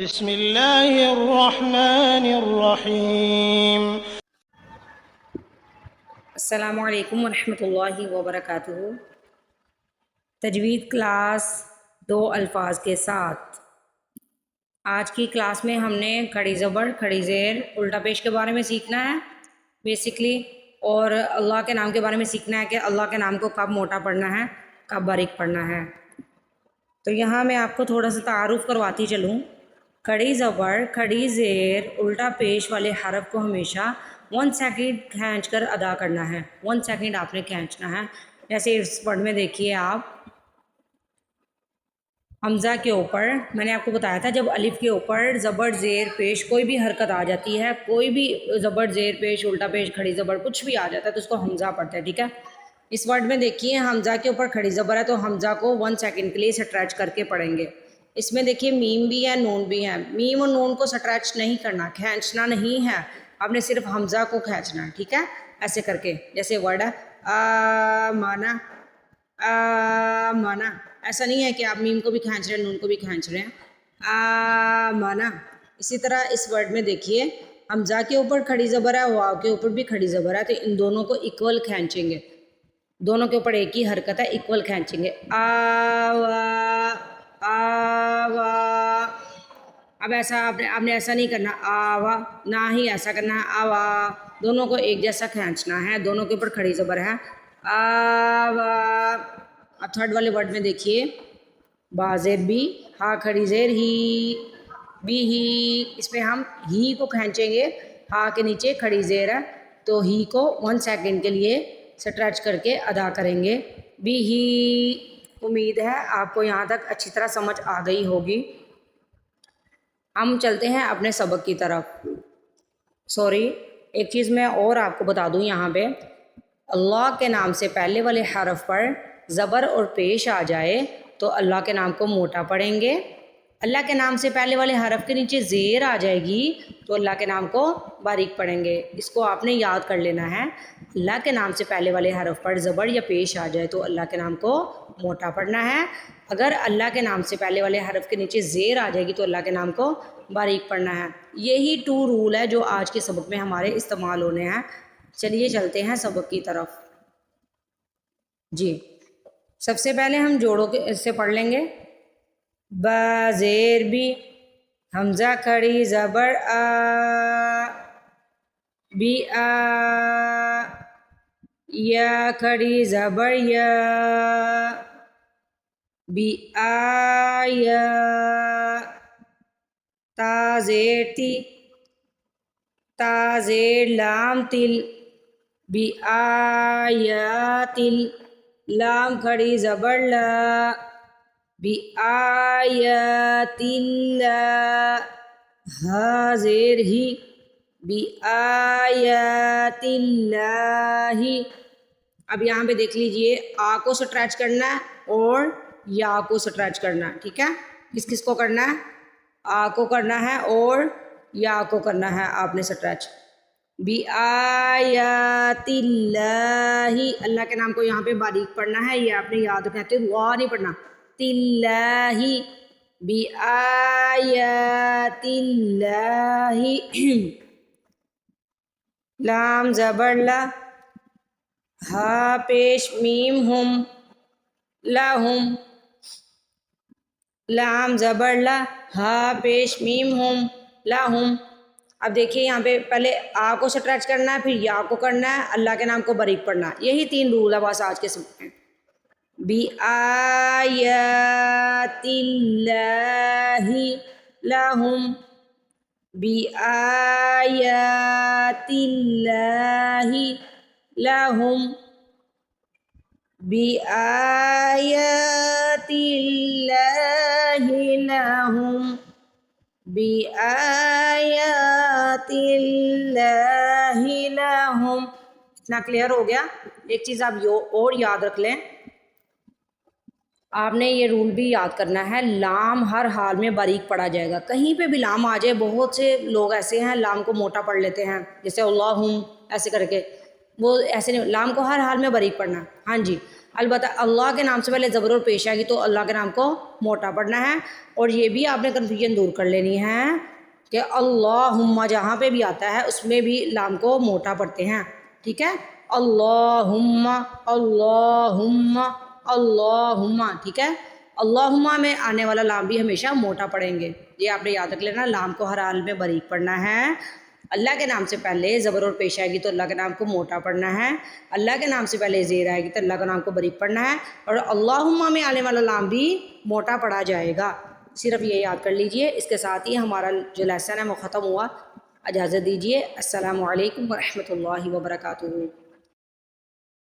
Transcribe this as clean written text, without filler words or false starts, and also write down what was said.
بسم اللہ الرحمن الرحیم۔ السلام علیکم ورحمۃ اللہ وبرکاتہ۔ تجوید کلاس 2 الفاظ کے ساتھ آج کی کلاس میں ہم نے کھڑی زبر، کھڑی زیر، الٹا پیش کے بارے میں سیکھنا ہے بیسکلی، اور اللہ کے نام کے بارے میں سیکھنا ہے کہ اللہ کے نام کو کب موٹا پڑھنا ہے، کب باریک پڑھنا ہے۔ تو یہاں میں آپ کو تھوڑا سا تعارف کرواتی چلوں۔ کھڑی زبر، کھڑی زیر، الٹا پیش والے حرف کو ہمیشہ 1 سیکنڈ کھینچ کر ادا کرنا ہے۔ 1 سیکنڈ آپ نے کھینچنا ہے۔ جیسے اس ورڈ میں دیکھیے آپ، حمزہ کے اوپر میں نے آپ کو بتایا تھا جب الف کے اوپر زبر زیر پیش کوئی بھی حرکت آ جاتی ہے، کوئی بھی زبر زیر پیش، الٹا پیش، کھڑی زبر کچھ بھی آ جاتا ہے تو اس کو حمزہ پڑھتے ہیں، ٹھیک ہے۔ اس ورڈ میں دیکھیے حمزہ کے اوپر کھڑی زبر ہے تو حمزہ کو 1 سیکنڈ کے لیے سٹریچ کر کے پڑھیں گے۔ اس میں دیکھیے میم بھی ہے، نون بھی ہے۔ میم اور نون کو سٹریچ نہیں کرنا، کھینچنا نہیں ہے، آپ نے صرف حمزہ کو کھینچنا ہے، ٹھیک ہے، ایسے کر کے۔ جیسے ورڈ ہے آمانا، آمانا، ایسا نہیں ہے کہ آپ میم کو بھی کھینچ رہے ہیں، نون کو بھی کھینچ رہے ہیں، آمانا۔ اسی طرح اس ورڈ میں دیکھیے حمزہ کے اوپر کھڑی زبر ہے، واو کے اوپر بھی کھڑی زبر ہے، تو ان دونوں کو ایکول کھینچیں گے، دونوں کے اوپر ایک ہی حرکت ہے، ایکول کھینچیں گے، آوا، آوا۔ اب ایسا آپ نے ایسا نہیں کرنا آوا، نہ ہی ایسا کرنا ہے آوا، دونوں کو ایک جیسا کھینچنا ہے، دونوں کے اوپر کھڑی زبر ہے، آوا۔ اب تھرڈ والے ورڈ میں دیکھیے با زیر بی، ہا کھڑی زیر ہی، بی ہی، اس پہ ہم ہی کو کھینچیں گے، ہا کے نیچے کھڑی زیر ہے تو ہی کو 1 سیکنڈ کے لیے سٹریچ کر کے ادا کریں گے، بی ہی۔ امید ہے آپ کو یہاں تک اچھی طرح سمجھ آ گئی ہوگی۔ ہم چلتے ہیں اپنے سبق کی طرف۔ سوری، ایک چیز میں اور آپ کو بتا دوں یہاں پہ، اللہ کے نام سے پہلے والے حرف پر زبر اور پیش آ جائے تو اللہ کے نام کو موٹا پڑھیں گے، اللہ کے نام سے پہلے والے حرف کے نیچے زیر آ جائے گی تو اللہ کے نام کو باریک پڑھیں گے۔ اس کو آپ نے یاد کر لینا ہے، اللہ کے نام سے پہلے والے حرف پر زبر یا پیش آ جائے تو اللہ کے نام کو موٹا پڑھنا ہے، اگر اللہ کے نام سے پہلے والے حرف کے نیچے زیر آ جائے گی تو اللہ کے نام کو باریک پڑھنا ہے۔ یہی 2 رول ہے جو آج کے سبق میں ہمارے استعمال ہونے ہیں۔ چلیے چلتے ہیں سبق کی طرف۔ جی، سب سے پہلے ہم جوڑوں کے سے پڑھ لیں گے۔ با زیر بی، حمزہ کھڑی زبر آ، بی آ، یا کھڑی زبر یا، بی آ یا، تا زیر تی، تا زیر لام تل، بی آ یا تل، لام کھڑی زبر لا، بی آیات اللہ، ہا زیر ہی، بی آیات اللہ۔ اب یہاں پہ دیکھ لیجئے آ کو سٹریچ کرنا ہے اور یا کو سٹریچ کرنا ہے، ٹھیک ہے، کس کس کو کرنا ہے، آ کو کرنا ہے اور یا کو کرنا ہے آپ نے سٹریچ۔ بی آیات اللہ، اللہ کے نام کو یہاں پہ باریک پڑھنا ہے، یہ آپ نے یاد رکھنا ہے، وا نہیں پڑھنا، تلہ، بی آیات اللہ۔ لام زبر لا، ہا پیش میم ہم، لہم، لام زبر لا، ہا پیش میم ہم، لہم۔ اب دیکھیے یہاں پہ پہلے آ کو سٹریچ کرنا ہے، پھر یا کو کرنا ہے، اللہ کے نام کو باریک پڑھنا ہے، یہی 3 رول ہے بس آج کے سبق میں۔ بی آیات اللہ لہم، بی آیات اللہ لہم، بی آیات اللہ لہم، بی آیات اللہ لہم۔ اتنا کلیئر ہو گیا؟ ایک چیز آپ اور یاد رکھ لیں، آپ نے یہ رول بھی یاد کرنا ہے، لام ہر حال میں باریک پڑھا جائے گا، کہیں پہ بھی لام آ جائے، بہت سے لوگ ایسے ہیں لام کو موٹا پڑھ لیتے ہیں، جیسے اللہم ایسے کر کے، وہ ایسے نہیں، لام کو ہر حال میں باریک پڑھنا ہے، ہاں جی۔ البتہ اللہ کے نام سے پہلے زبر اور پیش آئے گی تو اللہ کے نام کو موٹا پڑھنا ہے. اور یہ بھی آپ نے کنفیوژن دور کر لینی ہے کہ اللہم جہاں پہ بھی آتا ہے اس میں بھی لام کو موٹا پڑھتے ہیں. ٹھیک ہے, اللہم اللہم اللہم. ٹھیک ہے, اللہم میں آنے والا لام بھی ہمیشہ موٹا پڑھیں گے. یہ آپ نے یاد رکھ لینا, لام کو ہر حال میں باریک پڑھنا ہے. اللہ کے نام سے پہلے زبر اور پیش آئے گی تو اللہ کے نام کو موٹا پڑھنا ہے. اللہ کے نام سے پہلے زیر آئے گی تو اللہ کے نام کو باریک پڑھنا ہے. اور اللہم میں آنے والا لام بھی موٹا پڑھا جائے گا. صرف یہ یاد کر لیجئے. اس کے ساتھ ہی ہمارا جو لیسن ہے وہ ختم ہوا. اجازت دیجیے. السلام علیکم ورحمۃ اللہ وبرکاتہ.